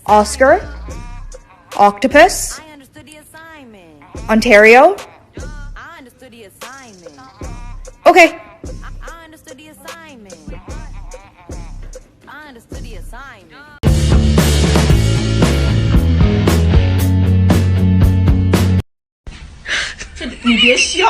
Oscar, octopus, I understood the assignment. Ontario. I understood the assignment. Okay. I understood the assignment. I understood the assignment. 你别笑。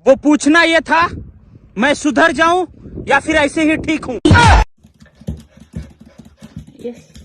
वो पूछना ये था मैं सुधर जाऊं या फिर ऐसे ही ठीक हूं। Yes.